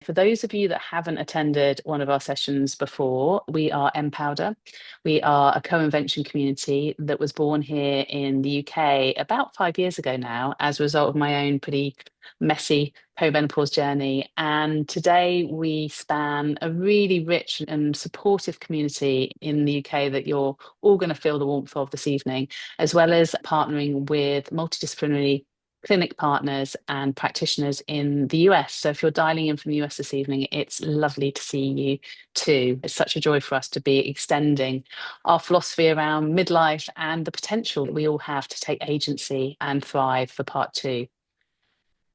For those of you that haven't attended one of our sessions before, we are MPOWDER. We are a co-invention community that was born here in the UK about 5 years ago now, as a result of my own pretty messy perimenopause journey. And today we span a really rich and supportive community in the UK that you're all going to feel the warmth of this evening, as well as partnering with multidisciplinary clinic partners and practitioners in the US. So if you're dialing in from the US this evening, it's lovely to see you too. It's such a joy for us to be extending our philosophy around midlife and the potential that we all have to take agency and thrive for part two.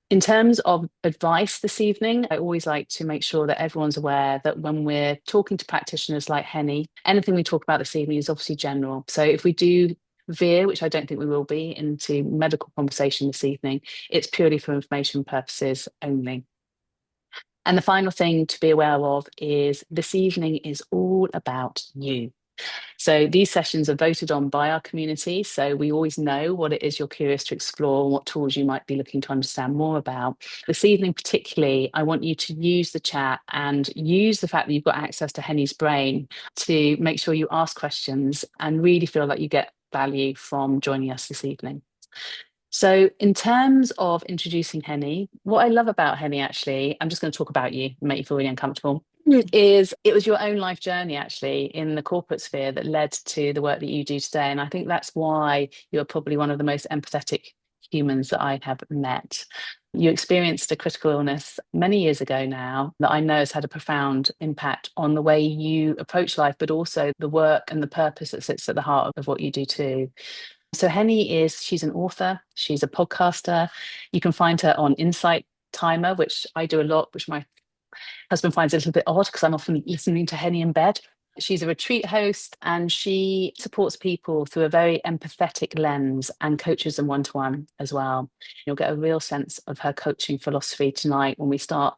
In terms of advice this evening, I always like to make sure that everyone's aware that when we're talking to practitioners like Henny, anything we talk about this evening is obviously general. So if we do veer, which I don't think we will be, into medical conversation this evening, it's purely for information purposes only. And the final thing to be aware of is this evening is all about you. So these sessions are voted on by our community. So we always know what it is you're curious to explore and what tools you might be looking to understand more about. This evening, particularly, I want you to use the chat and use the fact that you've got access to Henny's brain to make sure you ask questions and really feel like you get value from joining us this evening. So, in terms of introducing Henny, what I love about Henny, actually, I'm just going to talk about you, make you feel really uncomfortable, is it was your own life journey, actually, in the corporate sphere that led to the work that you do today. And I think that's why you're probably one of the most empathetic humans that I have met. You experienced a critical illness many years ago now that I know has had a profound impact on the way you approach life, but also the work and the purpose that sits at the heart of what you do too. So she's an author, she's a podcaster. You can find her on Insight Timer, which I do a lot, which my husband finds a little bit odd because I'm often listening to Henny in bed. She's a retreat host and she supports people through a very empathetic lens and coaches them one-to-one as well. You'll get a real sense of her coaching philosophy tonight when we start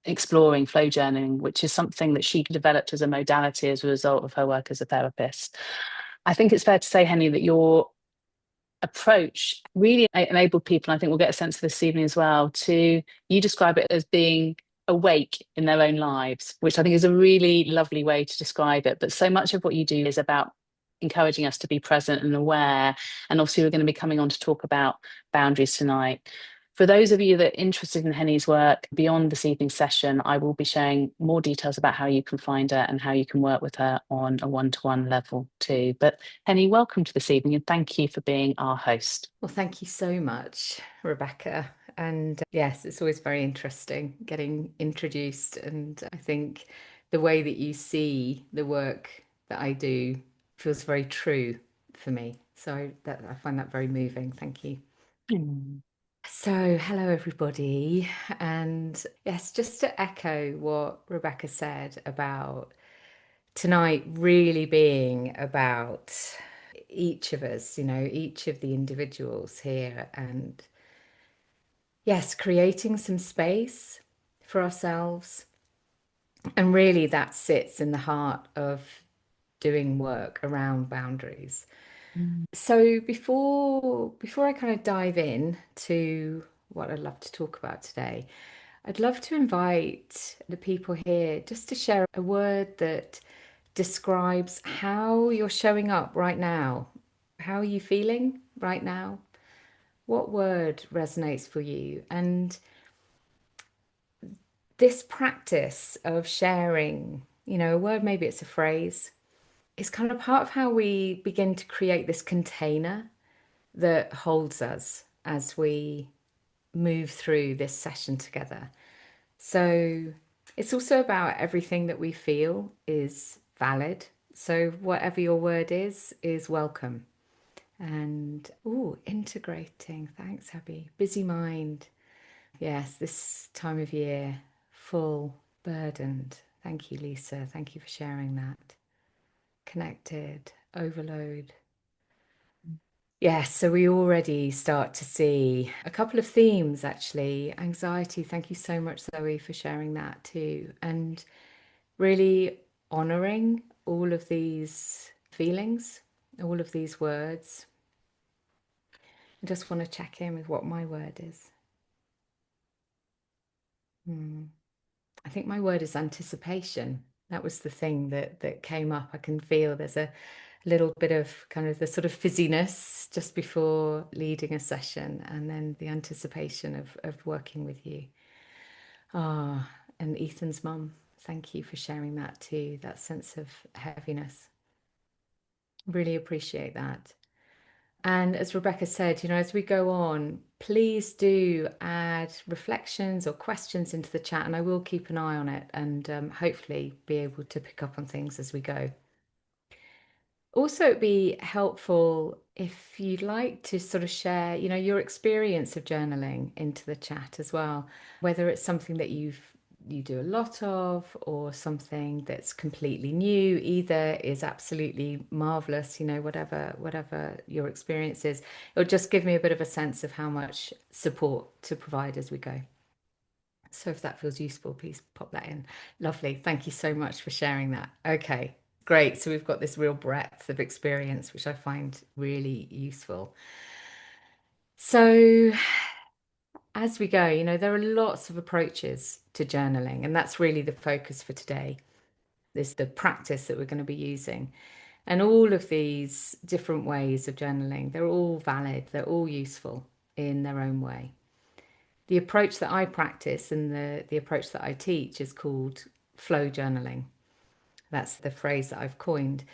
exploring flow journaling, which is something that she developed as a modality as a result of her work as a therapist. I think it's fair to say, Henny, that your approach really enabled people, and I think we'll get a sense of this evening as well, you describe it as being awake in their own lives, which I think is a really lovely way to describe it. But so much of what you do is about encouraging us to be present and aware. And obviously, we're going to be coming on to talk about boundaries tonight. For those of you that are interested in Henny's work beyond this evening's session, I will be sharing more details about how you can find her and how you can work with her on a one-to-one level too. But Henny, welcome to this evening and thank you for being our host. Well, thank you so much, Rebecca. And yes, it's always very interesting getting introduced. And I think the way that you see the work that I do feels very true for me. So I find that very moving. Thank you. Mm. So, hello everybody. And yes, just to echo what Rebecca said about tonight really being about each of us, each of the individuals here, and yes, creating some space for ourselves. And really, that sits in the heart of doing work around boundaries. Mm. So before I kind of dive in to what I'd love to talk about today, I'd love to invite the people here just to share a word that describes how you're showing up right now. How are you feeling right now? What word resonates for you? And this practice of sharing, a word, maybe it's a phrase, is kind of part of how we begin to create this container that holds us as we move through this session together. So it's also about everything that we feel is valid. So whatever your word is welcome. And integrating. Thanks, Abby. Busy mind. Yes, this time of year, full, burdened. Thank you, Lisa. Thank you for sharing that. Connected, overload. Yes, so we already start to see a couple of themes actually. Anxiety, thank you so much, Zoe, for sharing that too. And really honoring all of these feelings, all of these words. I just want to check in with what my word is. I think my word is anticipation. That was the thing that came up. I can feel there's a little bit of kind of the sort of fizziness just before leading a session, and then the anticipation of working with you. Ah, and Ethan's mum, thank you for sharing that too, that sense of heaviness. Really appreciate that. And as Rebecca said, as we go on, please do add reflections or questions into the chat, and I will keep an eye on it and hopefully be able to pick up on things as we go. Also, it'd be helpful if you'd like to sort of share, your experience of journaling into the chat as well, whether it's something that you do a lot of or something that's completely new. Either is absolutely marvelous, whatever your experience is. It'll just give me a bit of a sense of how much support to provide as we go. So if that feels useful, please pop that in. Lovely. Thank you so much for sharing that. Okay, great. So we've got this real breadth of experience, which I find really useful. So as we go, there are lots of approaches to journaling, and that's really the focus for today, is the practice that we're going to be using. And all of these different ways of journaling, they're all valid, they're all useful in their own way. The approach that I practice and the approach that I teach is called flow journaling. That's the phrase that I've coined.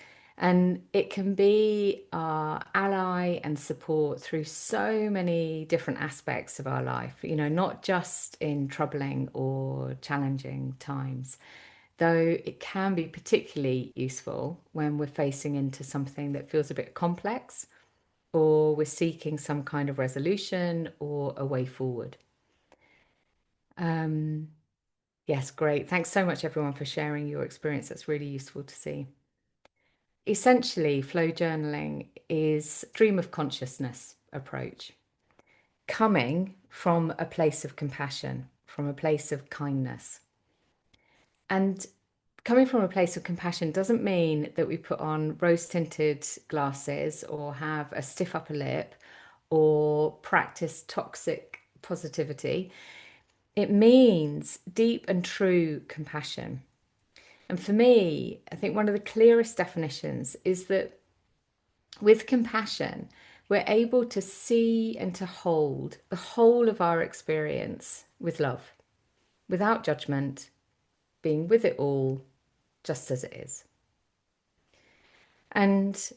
And it can be our ally and support through so many different aspects of our life, not just in troubling or challenging times, though it can be particularly useful when we're facing into something that feels a bit complex or we're seeking some kind of resolution or a way forward. Yes, great. Thanks so much, everyone, for sharing your experience. That's really useful to see. Essentially, flow journaling is stream of consciousness approach, coming from a place of compassion, from a place of kindness. And coming from a place of compassion doesn't mean that we put on rose-tinted glasses or have a stiff upper lip or practice toxic positivity. It means deep and true compassion. And for me, I think one of the clearest definitions is that with compassion, we're able to see and to hold the whole of our experience with love, without judgment, being with it all just as it is. And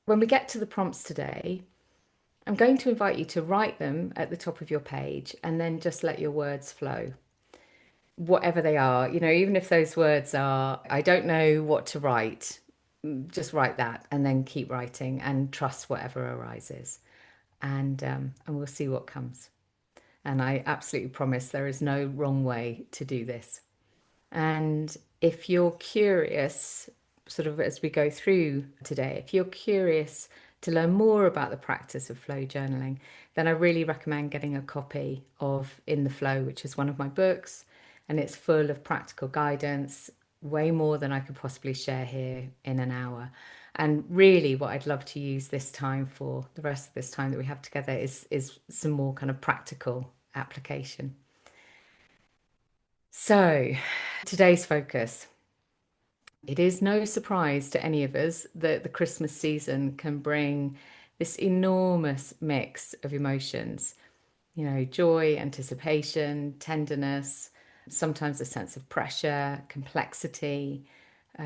when we get to the prompts today, I'm going to invite you to write them at the top of your page and then just let your words flow, whatever they are. Even if those words are, I don't know what to write, just write that and then keep writing and trust whatever arises. And we'll see what comes. And I absolutely promise there is no wrong way to do this. And if you're curious, sort of as we go through today, if you're curious to learn more about the practice of flow journaling, then I really recommend getting a copy of In the Flow, which is one of my books, and it's full of practical guidance, way more than I could possibly share here in an hour. And really what I'd love to use this time for, the rest of this time that we have together, is some more kind of practical application. So today's focus. It is no surprise to any of us that the Christmas season can bring this enormous mix of emotions, joy, anticipation, tenderness, sometimes a sense of pressure, complexity,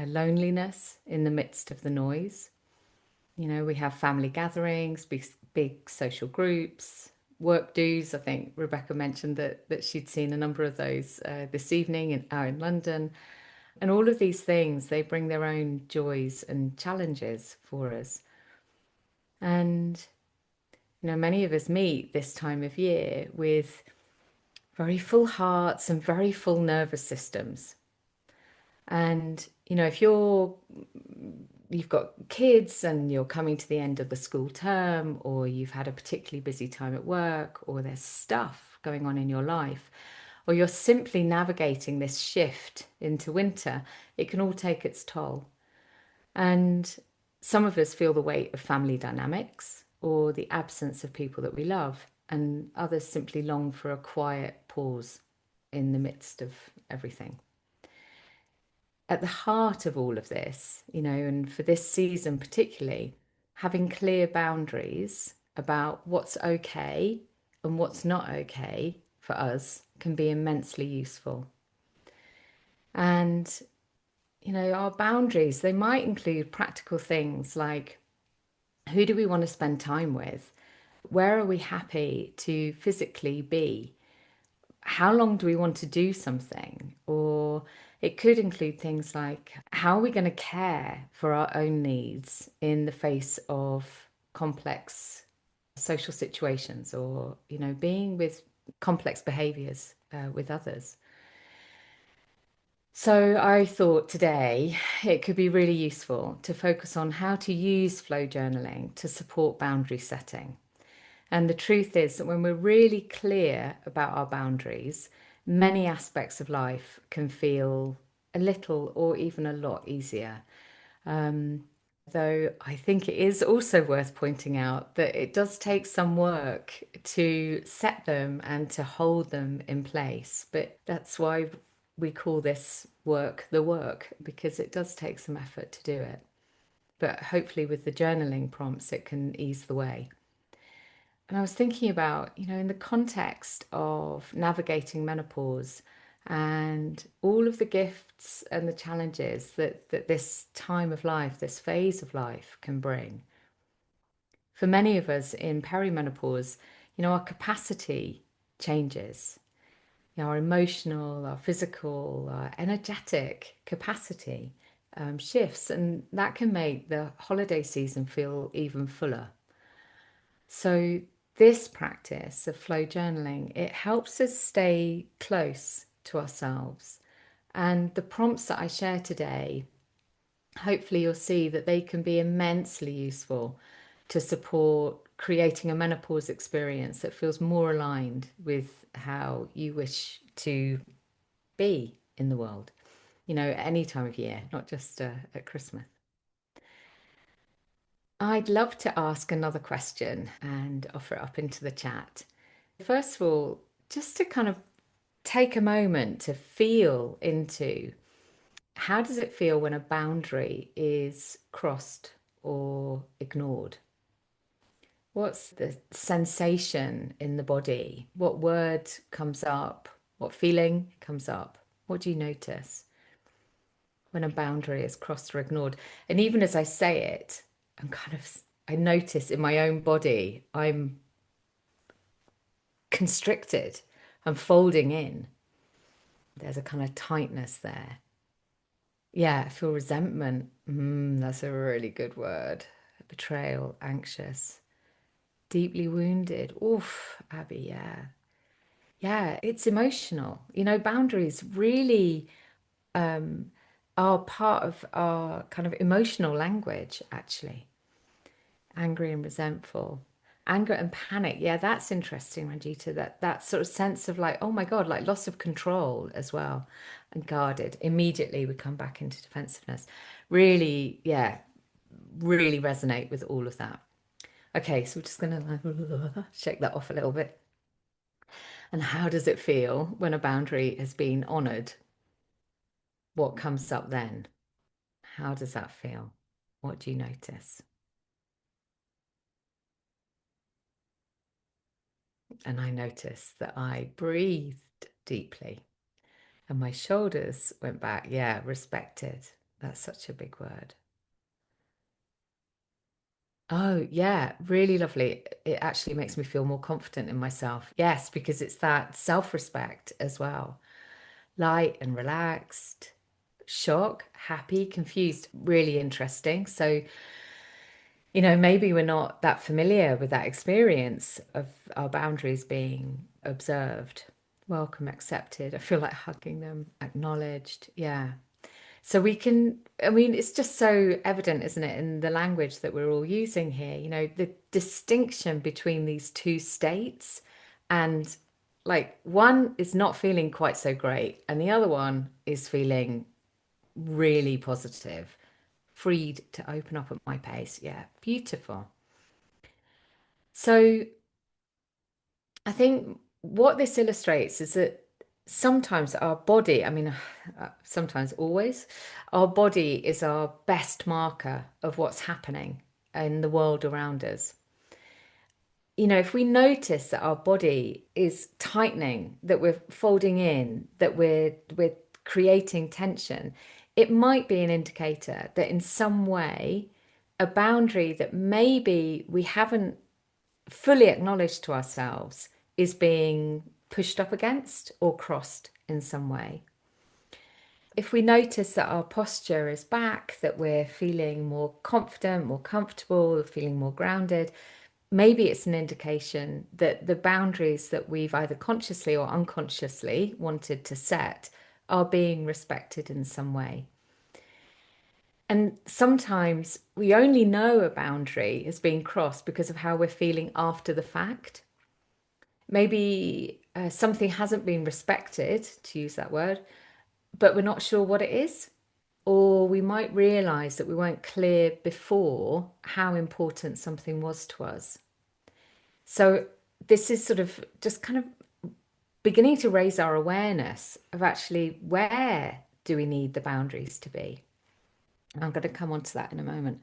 loneliness in the midst of the noise. We have family gatherings, big social groups, work dues. I think Rebecca mentioned that she'd seen a number of those this evening in London. And all of these things, they bring their own joys and challenges for us. And, many of us meet this time of year with very full hearts and very full nervous systems. And, if you've got kids and you're coming to the end of the school term, or you've had a particularly busy time at work, or there's stuff going on in your life, or you're simply navigating this shift into winter, it can all take its toll. And some of us feel the weight of family dynamics or the absence of people that we love, and others simply long for a quiet pause. in the midst of everything. At the heart of all of this, and for this season particularly, having clear boundaries about what's okay and what's not okay for us can be immensely useful. And, our boundaries, they might include practical things like who do we want to spend time with? Where are we happy to physically be? How long do we want to do something? Or it could include things like how are we going to care for our own needs in the face of complex social situations, or, being with complex behaviors with others. So I thought today it could be really useful to focus on how to use flow journaling to support boundary setting. And the truth is that when we're really clear about our boundaries, many aspects of life can feel a little or even a lot easier. Though I think it is also worth pointing out that it does take some work to set them and to hold them in place. But that's why we call this work the work, because it does take some effort to do it. But hopefully, with the journaling prompts, it can ease the way. And I was thinking about, in the context of navigating menopause and all of the gifts and the challenges that this time of life, this phase of life can bring. For many of us in perimenopause, our capacity changes. Our emotional, our physical, our energetic capacity shifts, and that can make the holiday season feel even fuller. So this practice of flow journaling, it helps us stay close to ourselves. And the prompts that I share today, hopefully you'll see that they can be immensely useful to support creating a menopause experience that feels more aligned with how you wish to be in the world, any time of year, not just at Christmas. I'd love to ask another question and offer it up into the chat. First of all, just to kind of take a moment to feel into how does it feel when a boundary is crossed or ignored? What's the sensation in the body? What word comes up? What feeling comes up? What do you notice when a boundary is crossed or ignored? And even as I say it, I notice in my own body, I'm constricted. I'm folding in. There's a kind of tightness there. Yeah, I feel resentment. That's a really good word. Betrayal, anxious, deeply wounded. Oof, Abby, yeah. Yeah, it's emotional. Boundaries really are part of our kind of emotional language, actually. Angry and resentful. Anger and panic. Yeah, that's interesting, Ranjita. That sort of sense of like, oh my God, like loss of control as well. And guarded. Immediately we come back into defensiveness. Really, yeah, really resonate with all of that. Okay, so we're just gonna shake that off a little bit. And how does it feel when a boundary has been honored? What comes up then? How does that feel? What do you notice? And I noticed that I breathed deeply and my shoulders went back. Yeah, respected. That's such a big word. Oh, yeah, really lovely. It actually makes me feel more confident in myself. Yes, because it's that self-respect as well. Light and relaxed, shock, happy, confused, really interesting. So, maybe we're not that familiar with that experience of our boundaries being observed, welcome, accepted. I feel like hugging them, acknowledged. Yeah. So we can, I mean, it's just so evident, isn't it, in the language that we're all using here, the distinction between these two states. And like one is not feeling quite so great, and the other one is feeling really positive, freed to open up at my pace. Yeah, beautiful. So I think what this illustrates is that sometimes our body, sometimes always, our body is our best marker of what's happening in the world around us. If we notice that our body is tightening, that we're folding in, that we're creating tension, it might be an indicator that in some way a boundary that maybe we haven't fully acknowledged to ourselves is being pushed up against or crossed in some way. If we notice that our posture is back, that we're feeling more confident, more comfortable, feeling more grounded, maybe it's an indication that the boundaries that we've either consciously or unconsciously wanted to set are being respected in some way. And sometimes we only know a boundary is being crossed because of how we're feeling after the fact. Maybe something hasn't been respected, to use that word, but we're not sure what it is. Or we might realize that we weren't clear before how important something was to us. So this is sort of just kind of beginning to raise our awareness of actually where do we need the boundaries to be. I'm going to come on to that in a moment.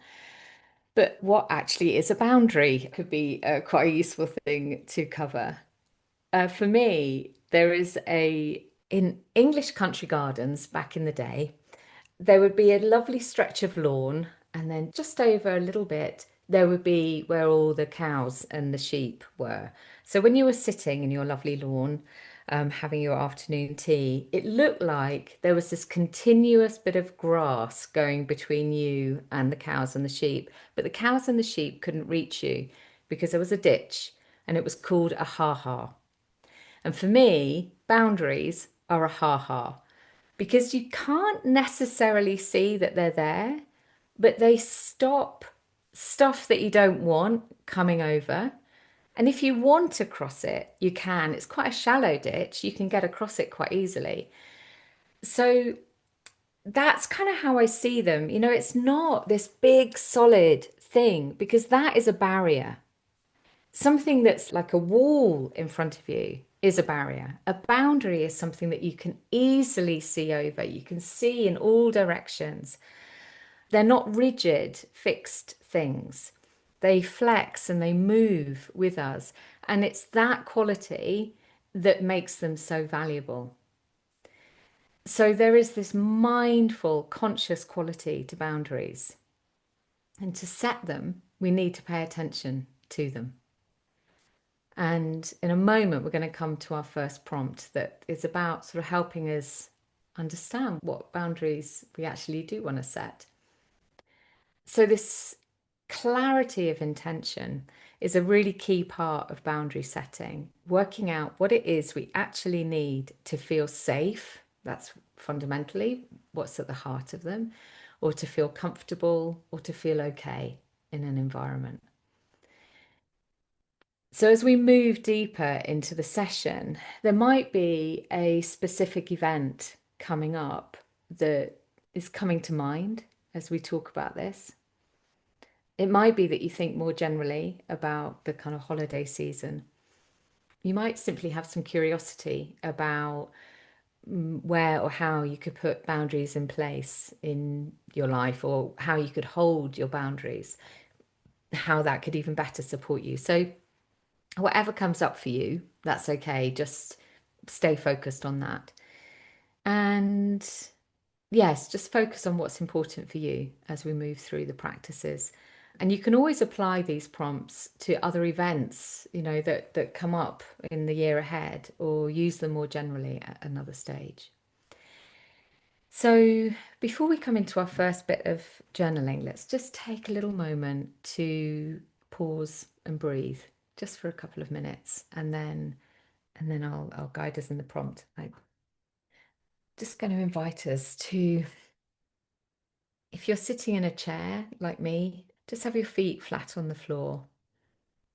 But what actually is a boundary could be quite a useful thing to cover. For me, in English country gardens back in the day, there would be a lovely stretch of lawn, and then just over a little bit, there would be where all the cows and the sheep were. So when you were sitting in your lovely lawn, having your afternoon tea, it looked like there was this continuous bit of grass going between you and the cows and the sheep. But the cows and the sheep couldn't reach you because there was a ditch, and it was called a ha-ha. And for me, boundaries are a ha-ha because you can't necessarily see that they're there, but they stop stuff that you don't want coming over. And if you want to cross it, you can. It's quite a shallow ditch. You can get across it quite easily. So that's kind of how I see them. It's not this big solid thing because that is a barrier. Something that's like a wall in front of you is a barrier. A boundary is something that you can easily see over. You can see in all directions. They're not rigid, fixed things. They flex and they move with us. And it's that quality that makes them so valuable. So there is this mindful, conscious quality to boundaries. And to set them, we need to pay attention to them. And in a moment, we're going to come to our first prompt that is about sort of helping us understand what boundaries we actually do want to set. So, this clarity of intention is a really key part of boundary setting, working out what it is we actually need to feel safe. That's fundamentally what's at the heart of them, or to feel comfortable, or to feel okay in an environment. So, as we move deeper into the session, there might be a specific event coming up that is coming to mind as we talk about this. It might be that you think more generally about the kind of holiday season. You might simply have some curiosity about where or how you could put boundaries in place in your life, or how you could hold your boundaries, how that could even better support you. So, whatever comes up for you, that's okay. Just stay focused on that. And yes, just focus on what's important for you as we move through the practices. And you can always apply these prompts to other events, that come up in the year ahead, or use them more generally at another stage. So before we come into our first bit of journaling, let's just take a little moment to pause and breathe just for a couple of minutes, and then I'll guide us in the prompt. I'm just going to invite us to, if you're sitting in a chair like me, just have your feet flat on the floor.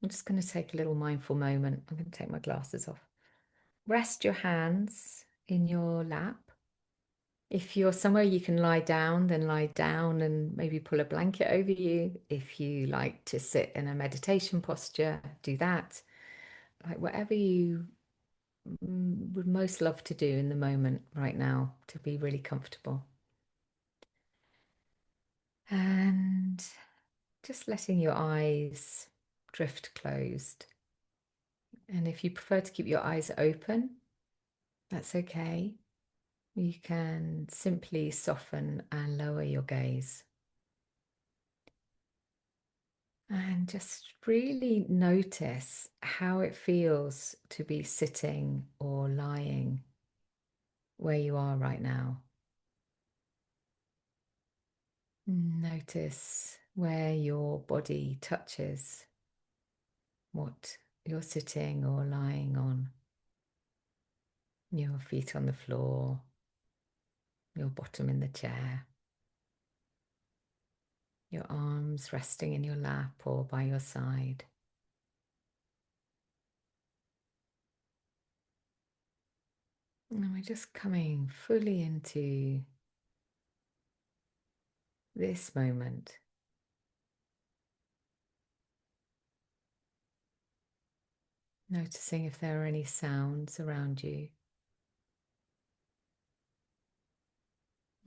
I'm just going to take a little mindful moment. I'm going to take my glasses off. Rest your hands in your lap. If you're somewhere you can lie down, then lie down and maybe pull a blanket over you. If you like to sit in a meditation posture, do that. Like whatever you would most love to do in the moment right now to be really comfortable. And just letting your eyes drift closed. And if you prefer to keep your eyes open, that's okay. You can simply soften and lower your gaze. And just really notice how it feels to be sitting or lying where you are right now. Notice where your body touches what you're sitting or lying on. Your feet on the floor, your bottom in the chair, your arms resting in your lap or by your side. And we're just coming fully into this moment. Noticing if there are any sounds around you.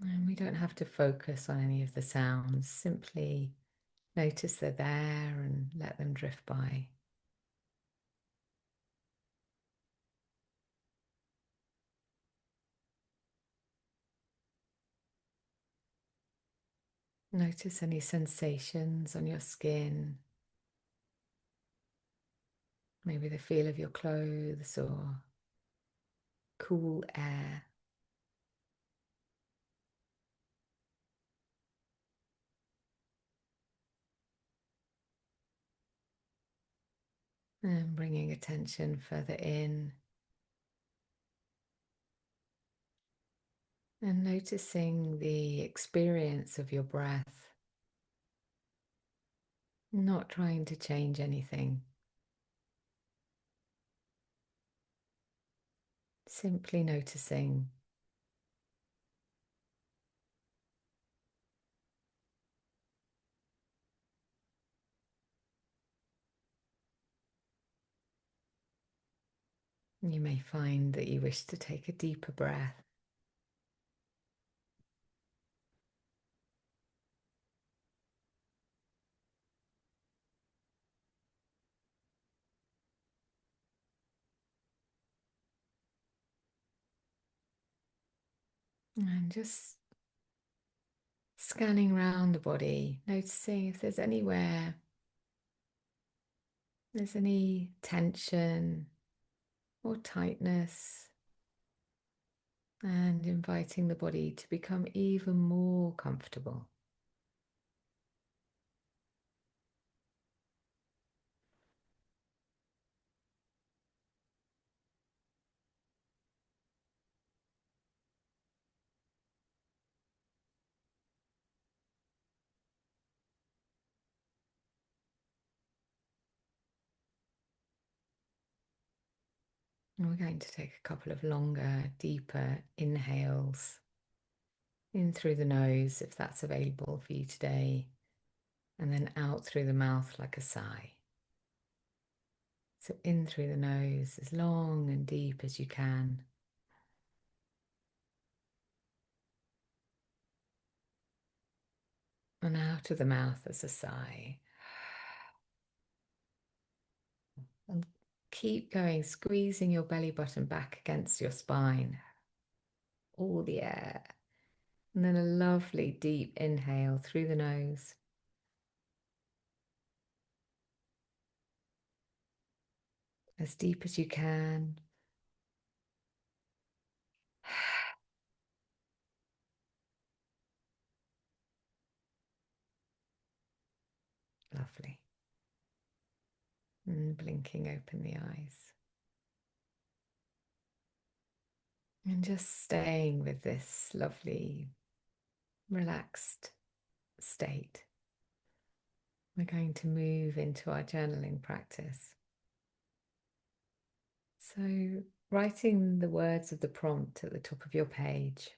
And we don't have to focus on any of the sounds, simply notice they're there and let them drift by. Notice any sensations on your skin, maybe the feel of your clothes or cool air. And bringing attention further in and noticing the experience of your breath, not trying to change anything, simply noticing. You may find that you wish to take a deeper breath. And just scanning around the body, noticing if there's anywhere there's any tension or tightness, and inviting the body to become even more comfortable. And we're going to take a couple of longer, deeper inhales in through the nose, if that's available for you today, and then out through the mouth like a sigh. So in through the nose as long and deep as you can. And out of the mouth as a sigh. And keep going, squeezing your belly button back against your spine. All the air. And then a lovely deep inhale through the nose. As deep as you can. Lovely. And blinking open the eyes. And just staying with this lovely, relaxed state. We're going to move into our journaling practice. So, writing the words of the prompt at the top of your page.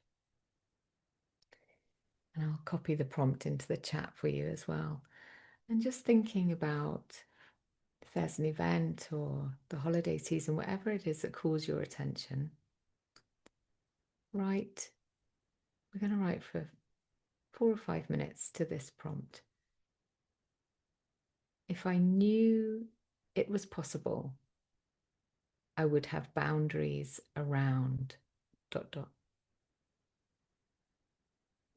And I'll copy the prompt into the chat for you as well. And just thinking about If there's an event or the holiday season, whatever it is that calls your attention, write. We're going to write for 4 or 5 minutes to this prompt. If I knew it was possible, I would have boundaries around dot dot.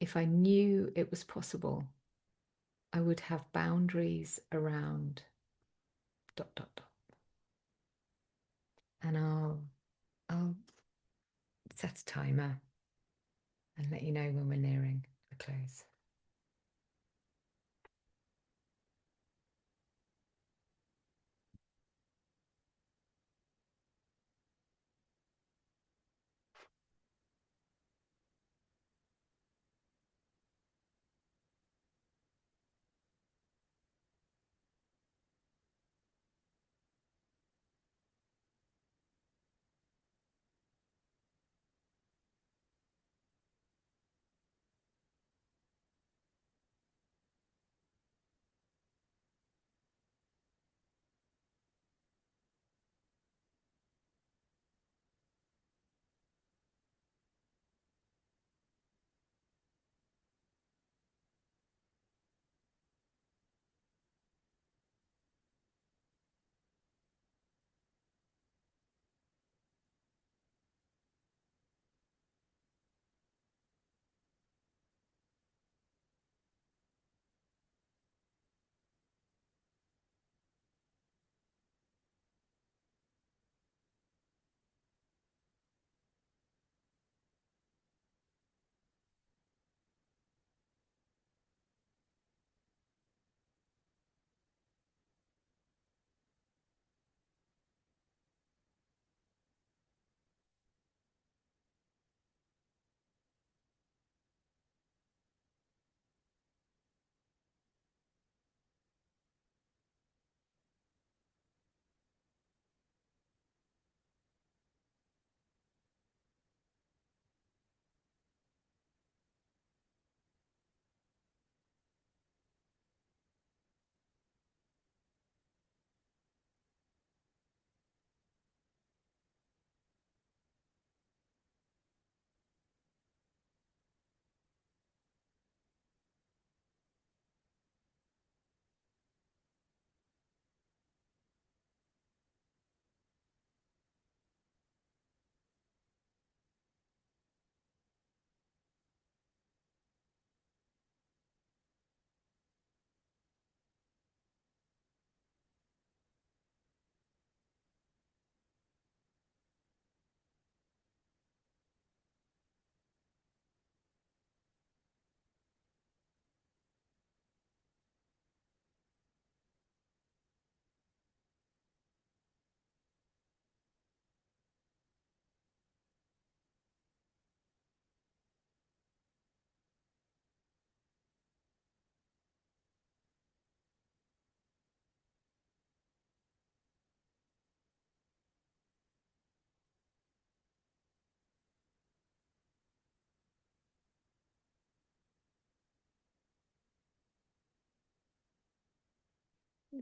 If I knew it was possible, I would have boundaries around dot dot dot. And I'll set a timer and let you know when we're nearing the close.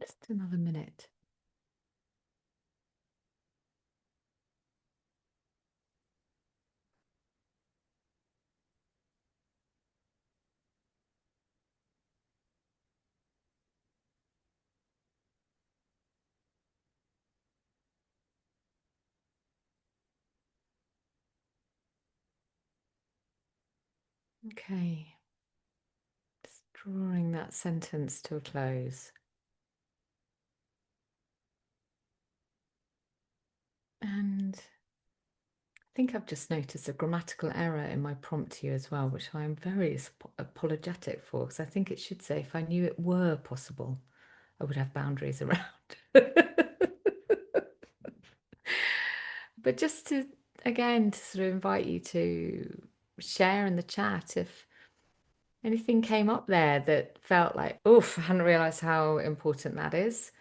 Just another minute. Okay, just drawing that sentence to a close. And I think I've just noticed a grammatical error in my prompt to you as well, which I'm very apologetic for, because I think it should say, if I knew it were possible, I would have boundaries around. But just to, again, to sort of invite you to share in the chat if anything came up there that felt like, oof, I hadn't realized how important that is,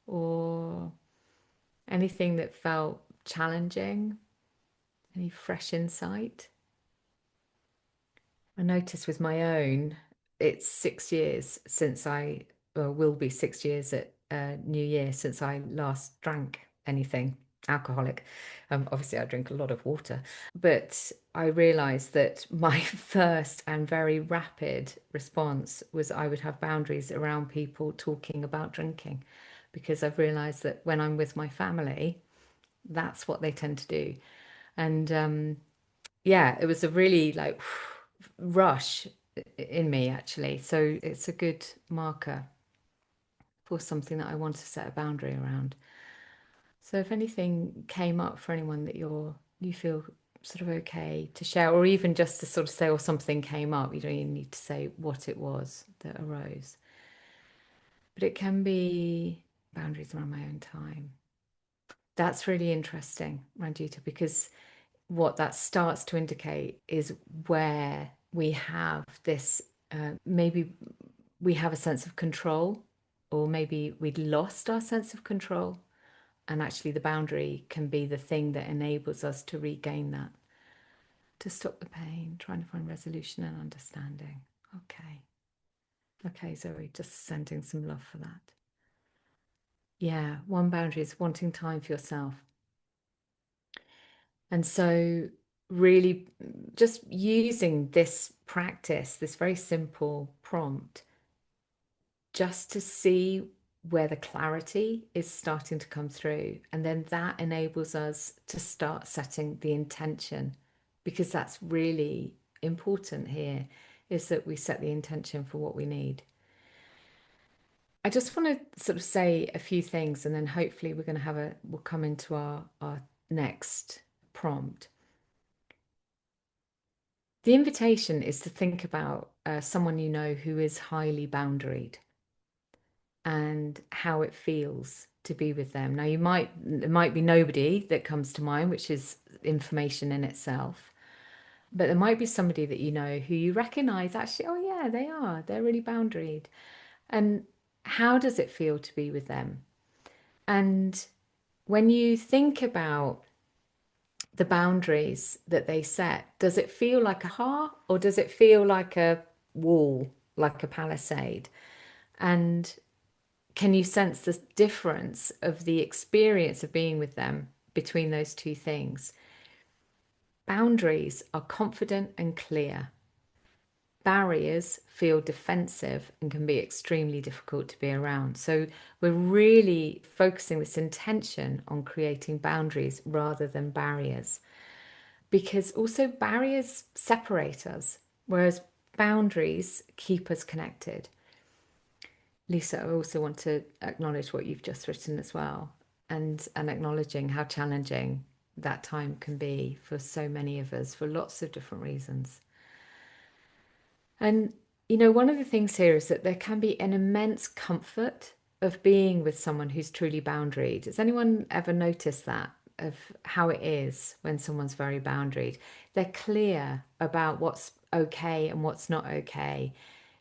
or anything that felt challenging, any fresh insight. I noticed with my own, it's 6 years since well, will be 6 years at New Year since I last drank anything alcoholic. Obviously, I drink a lot of water, but I realized that my first and very rapid response was I would have boundaries around people talking about drinking, because I've realized that when I'm with my family, that's what they tend to do. And yeah, it was a really like rush in me actually. So it's a good marker for something that I want to set a boundary around. So if anything came up for anyone that you feel sort of okay to share, or even just to sort of say, or something came up, you don't even need to say what it was that arose. But it can be boundaries around my own time. That's really interesting, Ranjita, because what that starts to indicate is where we have this, maybe we have a sense of control, or maybe we'd lost our sense of control. And actually, the boundary can be the thing that enables us to regain that, to stop the pain, trying to find resolution and understanding. Okay. Okay, Zoe, just sending some love for that. Yeah, one boundary is wanting time for yourself. And so, really, just using this practice, this very simple prompt, just to see where the clarity is starting to come through. And then that enables us to start setting the intention, because that's really important here, is that we set the intention for what we need. I just want to sort of say a few things, and then hopefully we're going to we'll come into our next prompt. The invitation is to think about someone you know who is highly boundaried, and how it feels to be with them. Now, there might be nobody that comes to mind, which is information in itself, but there might be somebody that you know who you recognize actually, oh yeah, they're really boundaried. And how does it feel to be with them? And when you think about the boundaries that they set, does it feel like a heart, or does it feel like a wall, like a palisade? And can you sense the difference of the experience of being with them between those two things? Boundaries are confident and clear. Barriers feel defensive and can be extremely difficult to be around. So we're really focusing this intention on creating boundaries rather than barriers, because also barriers separate us, whereas boundaries keep us connected. Lisa, I also want to acknowledge what you've just written as well, and acknowledging how challenging that time can be for so many of us for lots of different reasons. And, one of the things here is that there can be an immense comfort of being with someone who's truly boundaried. Has anyone ever noticed that, of how it is when someone's very boundaried? They're clear about what's okay and what's not okay.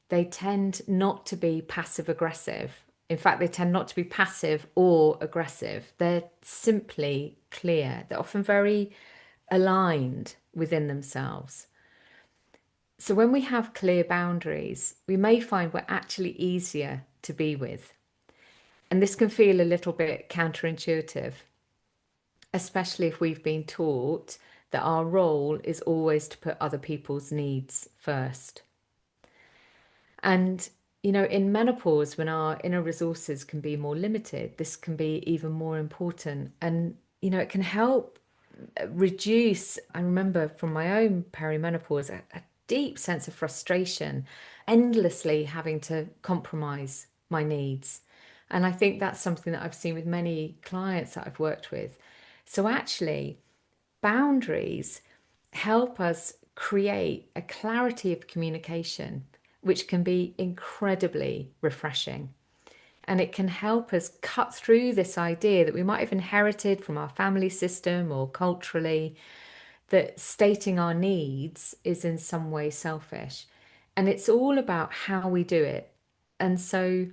They tend not to be passive aggressive. In fact, they tend not to be passive or aggressive. They're simply clear. They're often very aligned within themselves. So when we have clear boundaries, we may find we're actually easier to be with. And this can feel a little bit counterintuitive, especially if we've been taught that our role is always to put other people's needs first. And, in menopause, when our inner resources can be more limited, this can be even more important. And, it can help reduce, I remember from my own perimenopause, a deep sense of frustration, endlessly having to compromise my needs. And I think that's something that I've seen with many clients that I've worked with. So actually, boundaries help us create a clarity of communication, which can be incredibly refreshing. And it can help us cut through this idea that we might have inherited from our family system or culturally, that stating our needs is in some way selfish. And it's all about how we do it. And so,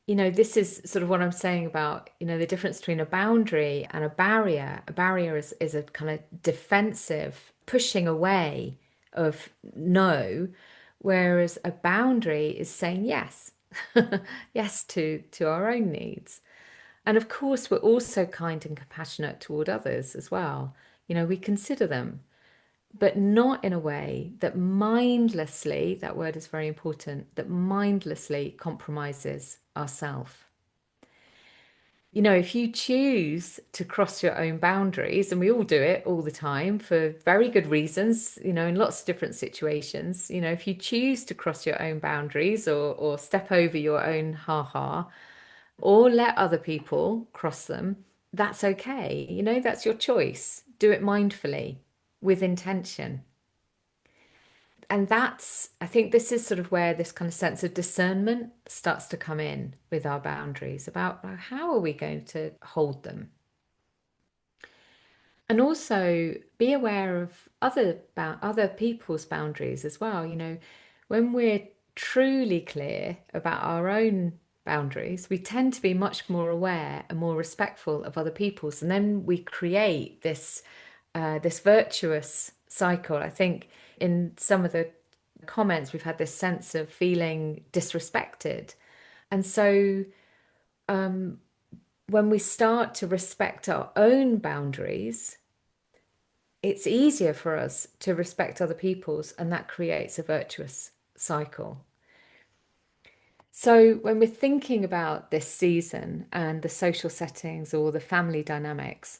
this is sort of what I'm saying about, the difference between a boundary and a barrier. A barrier is a kind of defensive pushing away of no, whereas a boundary is saying yes. Yes to our own needs. And of course, we're also kind and compassionate toward others as well. We consider them, but not in a way that mindlessly, that word is very important, that mindlessly compromises ourself. If you choose to cross your own boundaries, and we all do it all the time for very good reasons, in lots of different situations, if you choose to cross your own boundaries or step over your own ha-ha, or let other people cross them, that's okay. That's your choice. Do it mindfully with intention. And I think this is sort of where this kind of sense of discernment starts to come in with our boundaries about how are we going to hold them. And also be aware of other people's boundaries as well. When we're truly clear about our own boundaries, we tend to be much more aware and more respectful of other people's, and then we create this virtuous cycle. I think in some of the comments we've had this sense of feeling disrespected, and so when we start to respect our own boundaries, it's easier for us to respect other people's, and that creates a virtuous cycle. So, when we're thinking about this season and the social settings or the family dynamics,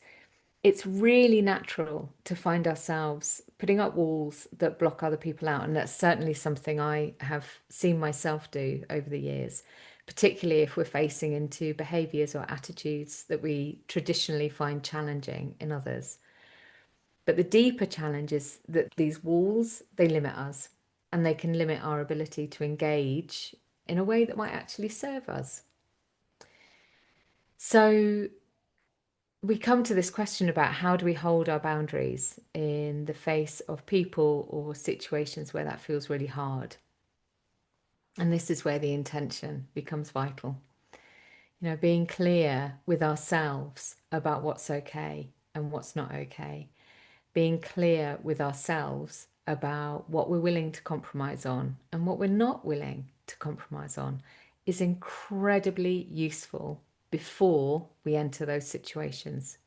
it's really natural to find ourselves putting up walls that block other people out. And that's certainly something I have seen myself do over the years, particularly if we're facing into behaviours or attitudes that we traditionally find challenging in others. But the deeper challenge is that these walls, they limit us, and they can limit our ability to engage in a way that might actually serve us. So we come to this question about how do we hold our boundaries in the face of people or situations where that feels really hard. And this is where the intention becomes vital. Being clear with ourselves about what's okay and what's not okay, being clear with ourselves about what we're willing to compromise on and what we're not willing to compromise on is incredibly useful before we enter those situations.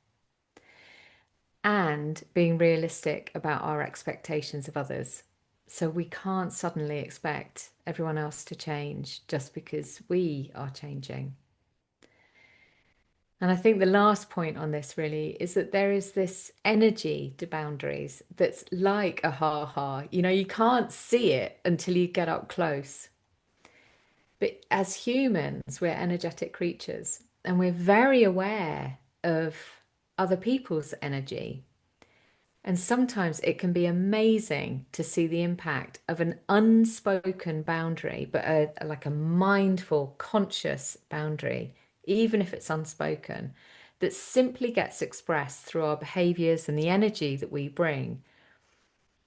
And being realistic about our expectations of others. So we can't suddenly expect everyone else to change just because we are changing. And I think the last point on this really is that there is this energy to boundaries that's like a ha-ha. You can't see it until you get up close. But as humans, we're energetic creatures and we're very aware of other people's energy. And sometimes it can be amazing to see the impact of an unspoken boundary, but like a mindful, conscious boundary, even if it's unspoken, that simply gets expressed through our behaviors and the energy that we bring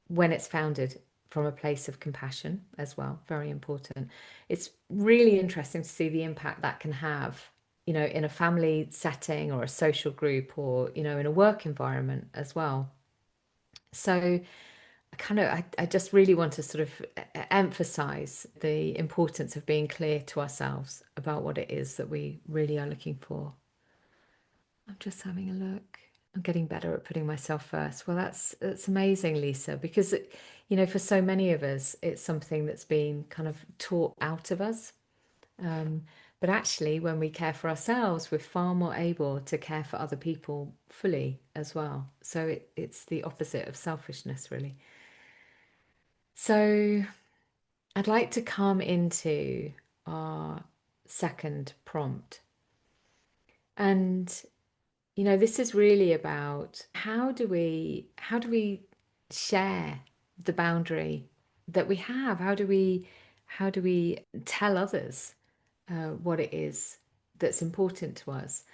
when it's founded from a place of compassion as well. Very important. It's really interesting to see the impact that can have, in a family setting or a social group or, in a work environment as well. So I just really want to sort of emphasize the importance of being clear to ourselves about what it is that we really are looking for. I'm just having a look. I'm getting better at putting myself first. Well, that's amazing, Lisa, because for so many of us, it's something that's been kind of taught out of us. But actually, when we care for ourselves, we're far more able to care for other people fully as well. So it's the opposite of selfishness, really. So I'd like to come into our second prompt. And this is really about how do we share the boundary that we have? How do we tell others what it is that's important to us?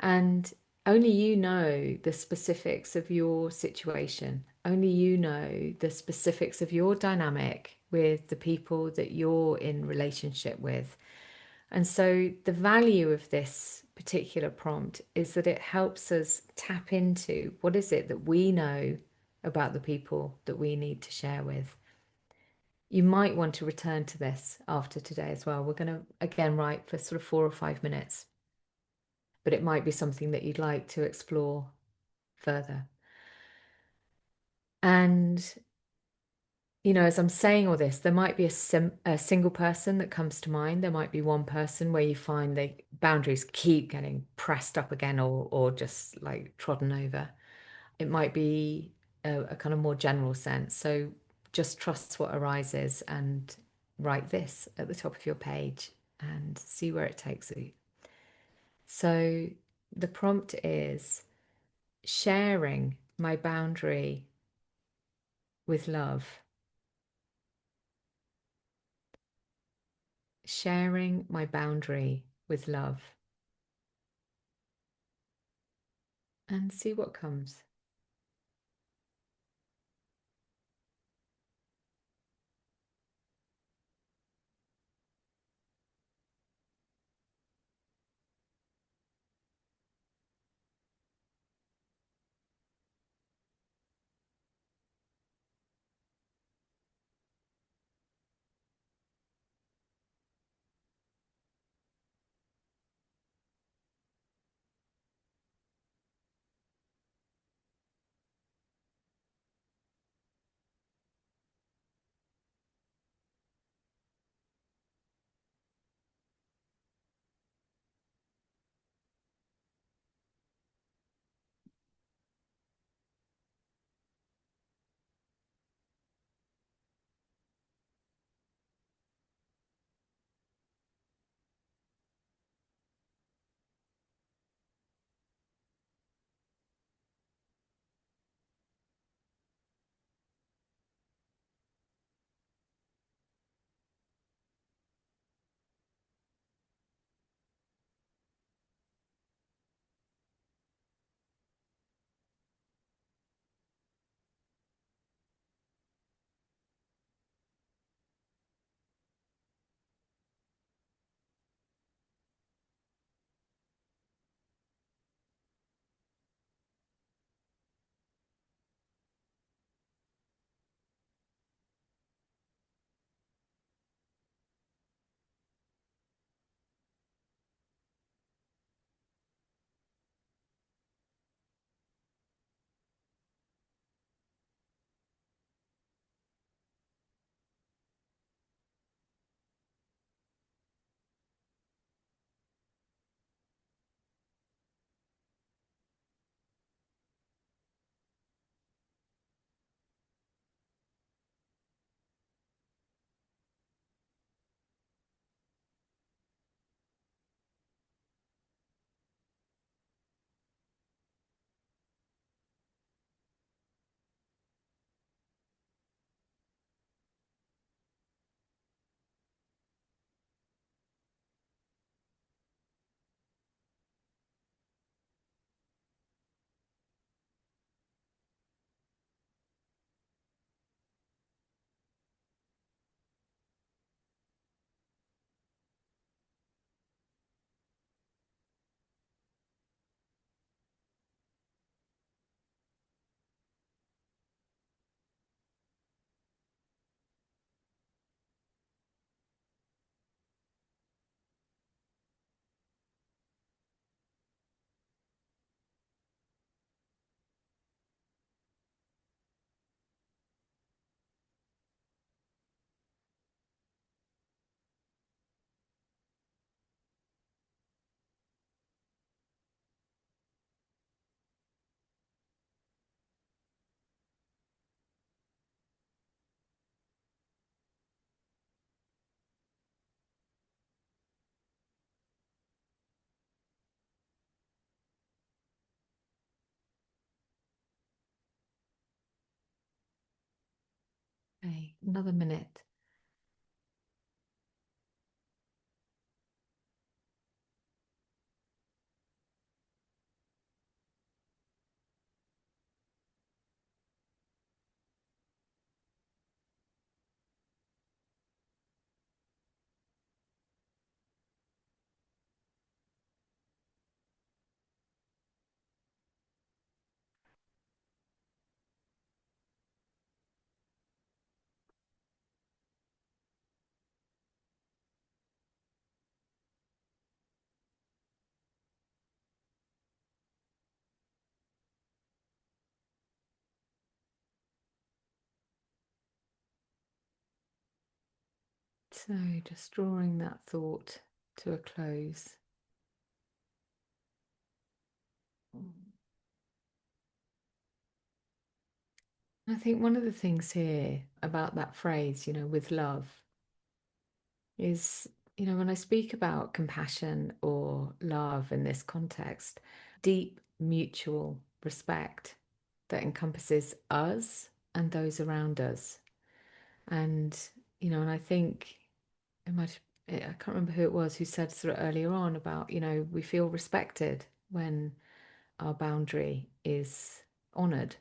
And only you know the specifics of your situation. Only you know the specifics of your dynamic with the people that you're in relationship with. And so the value of this particular prompt is that it helps us tap into what is it that we know about the people that we need to share with. You might want to return to this after today as well. We're going to again write for sort of 4 or 5 minutes, but it might be something that you'd like to explore further. And as I'm saying all this, there might be a single person that comes to mind. There might be one person where you find the boundaries keep getting pressed up again or just like trodden over. It might be a kind of more general sense. So just trust what arises and write this at the top of your page and see where it takes you. So the prompt is sharing my boundary with love. Sharing my boundary with love. And see what comes. Okay, another minute. So just drawing that thought to a close. I think one of the things here about that phrase, with love, is, when I speak about compassion or love in this context, deep mutual respect that encompasses us and those around us. And, and I think it might, I can't remember who it was who said sort of earlier on about, we feel respected when our boundary is honored.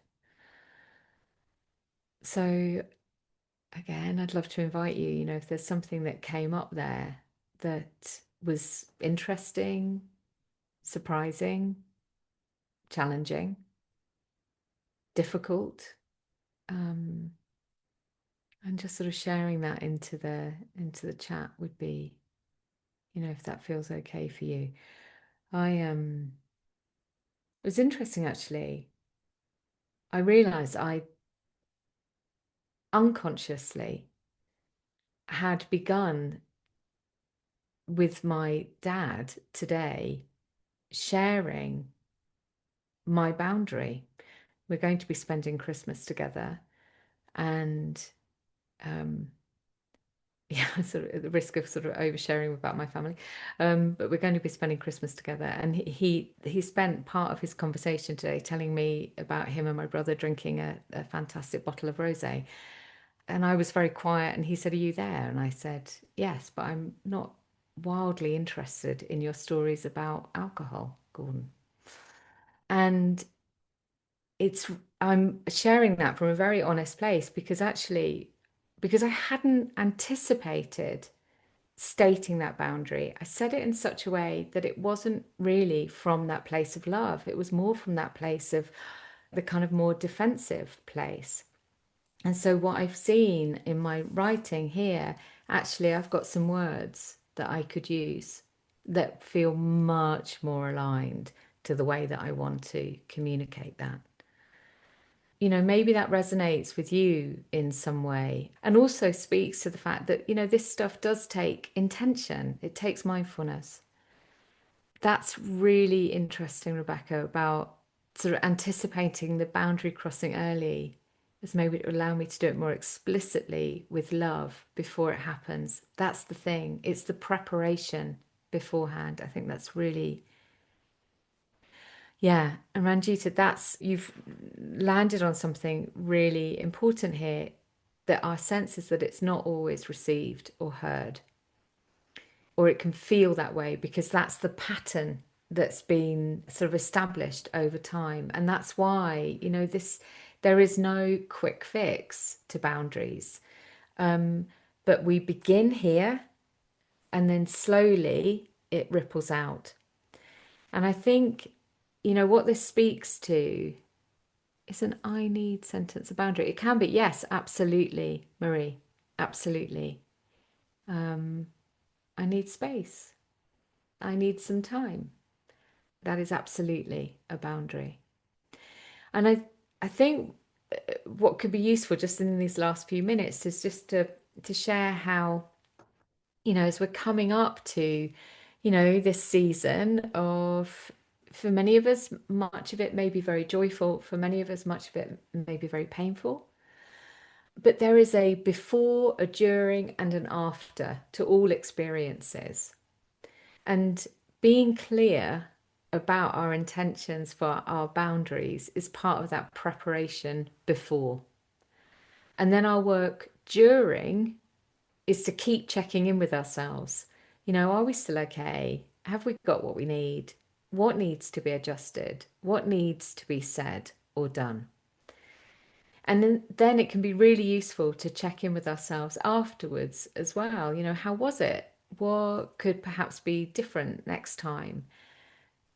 So again, I'd love to invite you, if there's something that came up there that was interesting, surprising, challenging, difficult, um, and just sort of sharing that into the chat would be, if that feels okay for you. It was interesting actually. I realized I unconsciously had begun with my dad today sharing my boundary. We're going to be spending Christmas together, and um, yeah, sort of at the risk of sort of oversharing about my family, but we're going to be spending Christmas together. And he spent part of his conversation today telling me about him and my brother drinking a fantastic bottle of rosé. And I was very quiet, and he said, "Are you there?" And I said, "Yes, but I'm not wildly interested in your stories about alcohol, Gordon." And it's I'm sharing that from a very honest place because I hadn't anticipated stating that boundary. I said it in such a way that it wasn't really from that place of love. It was more from that place of the kind of more defensive place. And so what I've seen in my writing here, actually, I've got some words that I could use that feel much more aligned to the way that I want to communicate that. Maybe that resonates with you in some way and also speaks to the fact that, this stuff does take intention. It takes mindfulness. That's really interesting, Rebecca, about sort of anticipating the boundary crossing early, as maybe it will allow me to do it more explicitly with love before it happens. That's the thing. It's the preparation beforehand. I think that's really, yeah. And Ranjita, you've landed on something really important here, that our sense is that it's not always received or heard, or it can feel that way because that's the pattern that's been sort of established over time. And that's why, there is no quick fix to boundaries. But we begin here and then slowly it ripples out. And I think, what this speaks to is an I need sentence, a boundary. It can be, yes, absolutely, Marie, absolutely. I need space. I need some time. That is absolutely a boundary. And I think what could be useful just in these last few minutes is just to share how, as we're coming up to, this season of, for many of us, much of it may be very joyful. For many of us, much of it may be very painful. But there is a before, a during, and an after to all experiences. And being clear about our intentions for our boundaries is part of that preparation before. And then our work during is to keep checking in with ourselves. Are we still okay? Have we got what we need? What needs to be adjusted? What needs to be said or done? And then it can be really useful to check in with ourselves afterwards as well. How was it? What could perhaps be different next time?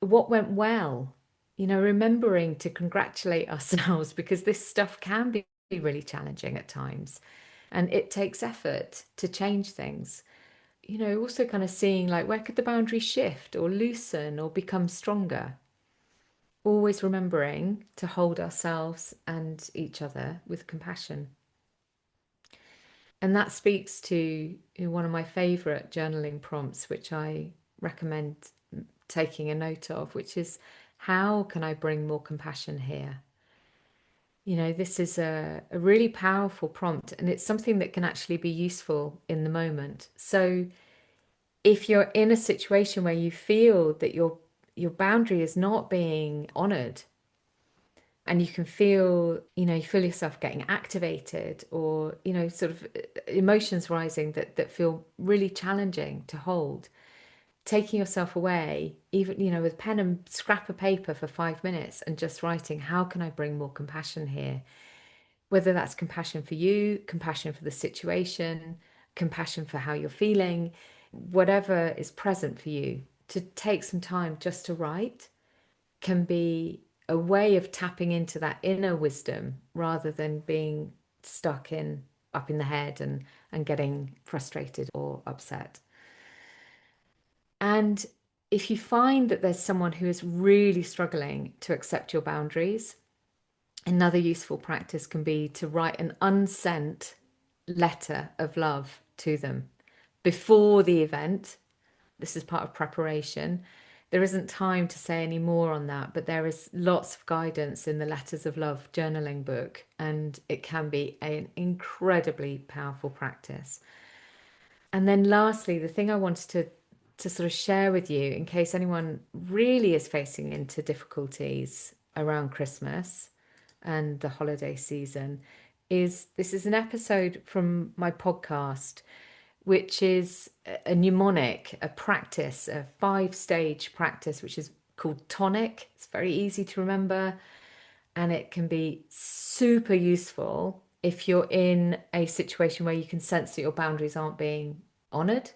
What went well? Remembering to congratulate ourselves because this stuff can be really challenging at times and it takes effort to change things. Also kind of seeing like where could the boundary shift or loosen or become stronger? Always remembering to hold ourselves and each other with compassion. And that speaks to one of my favorite journaling prompts, which I recommend taking a note of, which is, how can I bring more compassion here? This is a really powerful prompt, and it's something that can actually be useful in the moment. So if you're in a situation where you feel that your boundary is not being honored, and you can feel, you feel yourself getting activated, or, sort of emotions rising that feel really challenging to hold, taking yourself away, even, with pen and scrap of paper for 5 minutes and just writing, how can I bring more compassion here? Whether that's compassion for you, compassion for the situation, compassion for how you're feeling, whatever is present for you, to take some time just to write can be a way of tapping into that inner wisdom rather than being stuck in up in the head and getting frustrated or upset. And if you find that there's someone who is really struggling to accept your boundaries, another useful practice can be to write an unsent letter of love to them before the event. This is part of preparation. There isn't time to say any more on that, but there is lots of guidance in the Letters of Love journaling book, and it can be an incredibly powerful practice. And then lastly, the thing I wanted to sort of share with you, in case anyone really is facing into difficulties around Christmas and the holiday season, is this is an episode from my podcast, which is a mnemonic, a practice, a 5-stage practice, which is called tonic. It's very easy to remember, and it can be super useful if you're in a situation where you can sense that your boundaries aren't being honored.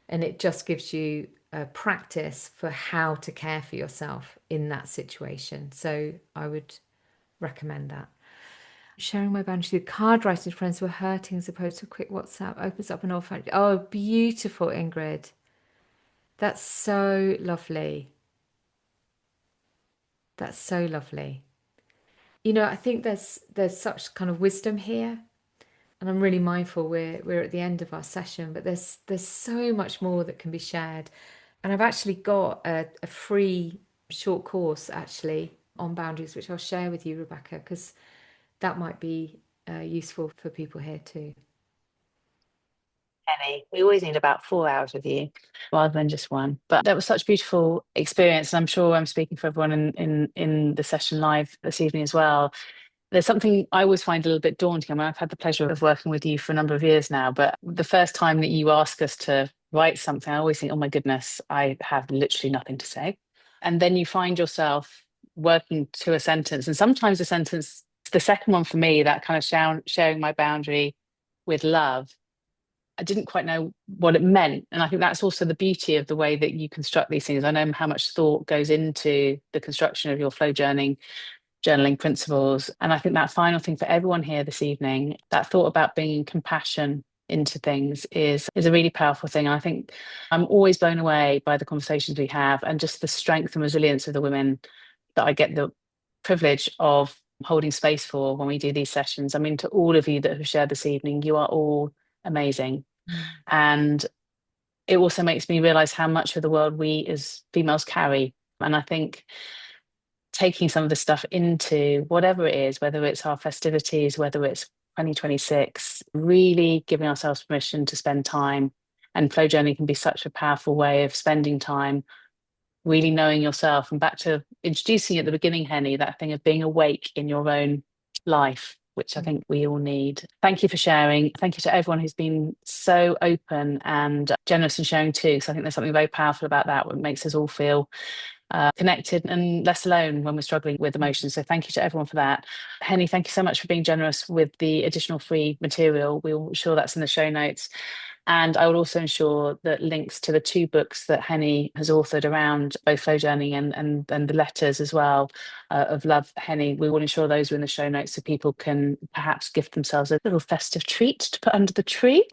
And it just gives you a practice for how to care for yourself in that situation. So I would recommend that. Sharing my boundaries with card writing friends who are hurting as opposed to a quick WhatsApp opens up an orphanage. Oh, beautiful, Ingrid. That's so lovely. That's so lovely. I think there's such kind of wisdom here, and I'm really mindful we're at the end of our session, but there's so much more that can be shared. And I've actually got a free short course actually on boundaries, which I'll share with you, Rebecca, because that might be useful for people here too. Henny, we always need about 4 hours with you rather than just one. But that was such a beautiful experience. And I'm sure I'm speaking for everyone in the session live this evening as well. There's something I always find a little bit daunting. I mean, I've had the pleasure of working with you for a number of years now, but the first time that you ask us to write something, I always think, oh my goodness, I have literally nothing to say. And then you find yourself working to a sentence. And sometimes a sentence, the second one for me, that kind of sharing my boundary with love, I didn't quite know what it meant. And I think that's also the beauty of the way that you construct these things. I know how much thought goes into the construction of your flow journaling principles. And I think that final thing for everyone here this evening, that thought about bringing compassion into things is a really powerful thing. And I think I'm always blown away by the conversations we have and just the strength and resilience of the women that I get the privilege of holding space for when we do these sessions. I mean, to all of you that have shared this evening, you are all amazing. Mm. And it also makes me realize how much of the world we as females carry. And I think taking some of the stuff into whatever it is, whether it's our festivities, whether it's 2026, really giving ourselves permission to spend time. And flow journey can be such a powerful way of spending time, really knowing yourself. And back to introducing at the beginning, Henny, that thing of being awake in your own life, which I think we all need. Thank you for sharing. Thank you to everyone who's been so open and generous in sharing too. So I think there's something very powerful about that, what makes us all feel connected and less alone when we're struggling with emotions. So thank you to everyone for that. Henny, thank you so much for being generous with the additional free material. We'll ensure that's in the show notes. And I will also ensure that links to the 2 books that Henny has authored around both flow journey and the letters as well of love, Henny. We will ensure those are in the show notes so people can perhaps gift themselves a little festive treat to put under the tree.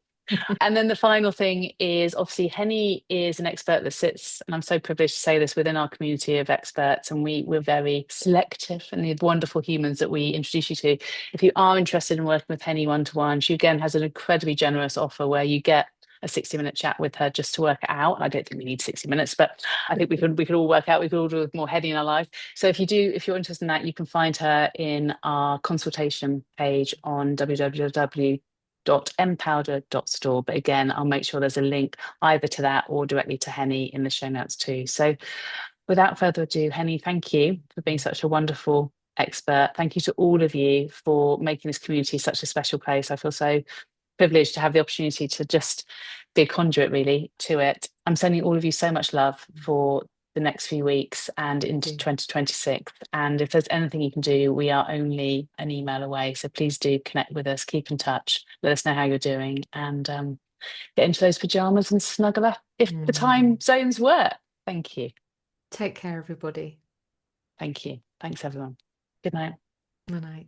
And then the final thing is obviously Henny is an expert that sits, and I'm so privileged to say this, within our community of experts, and we're very selective and the wonderful humans that we introduce you to. If you are interested in working with Henny one-to-one, she again has an incredibly generous offer where you get a 60-minute chat with her just to work it out. And I don't think we need 60 minutes, but I think we could all work out, we could all do with more Henny in our life. So if you're interested in that, you can find her in our consultation page on www.mpowder.store. But again, I'll make sure there's a link either to that or directly to Henny in the show notes too. So without further ado, Henny, thank you for being such a wonderful expert. Thank you to all of you for making this community such a special place. I feel so privileged to have the opportunity to just be a conduit really to it. I'm sending all of you so much love for the next few weeks and into 2026. And if there's anything you can do, we are only an email away. So please do connect with us, keep in touch, let us know how you're doing, and get into those pajamas and snuggle up if the time zones work. Thank you. Take care, everybody. Thank you. Thanks, everyone. Good night. Good night.